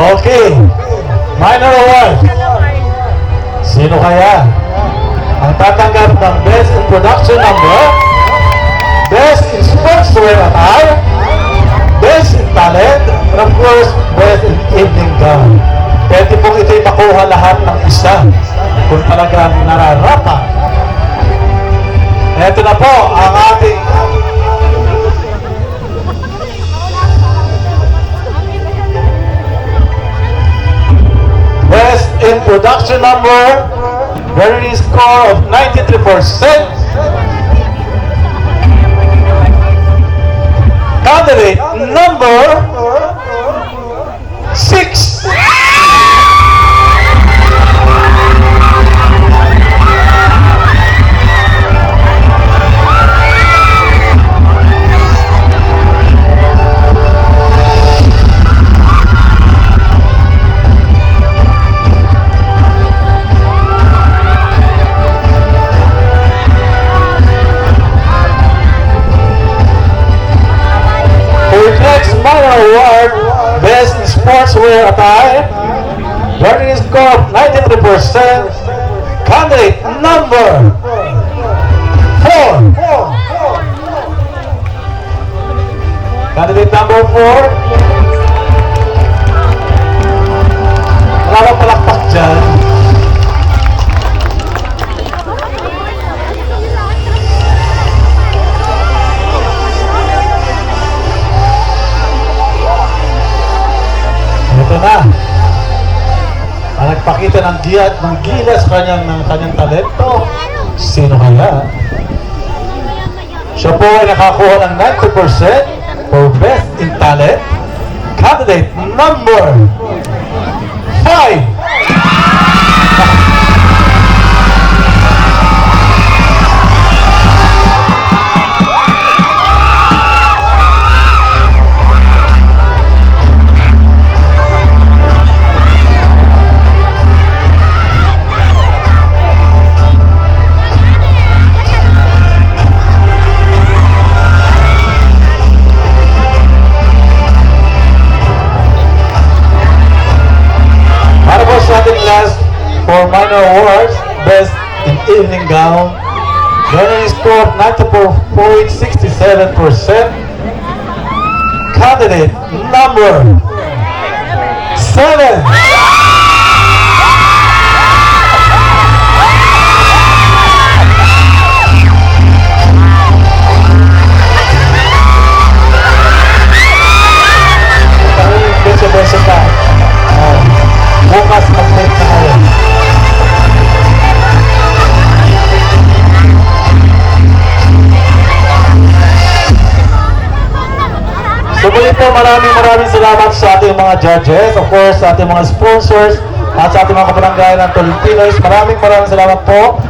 Okay. Minor award. Sino kaya ang tatanggap ng Best in Production Number, Best in Sportswear Attire, Best in Talent, and of course, Best in Evening Gown? Pwede pong ito'y makuha lahat ng isa kung talagang nararapat. Ito na po ang ating Best in Production Number, very score of 93%. Candidate number 6. Minor award, Best in Sportswear Attire, very score of 93%. Candidate number 4. Candidate number 4. Wala bang palakpak dyan? Ito na. Ang nagpakita ng gilas ng kanyang talento. Sino kaya? Siya po ay nakakuha ng 90% for Best in Talent. Candidate number 5. For minor awards, Best in Evening Gown, very score of 94.67%. Candidate number 7. Bukas mag-take na kayo. So muli po, maraming salamat sa ating mga judges, of course sa ating mga sponsors, at sa ating mga kabarangay ng Tolentinos. Maraming salamat po.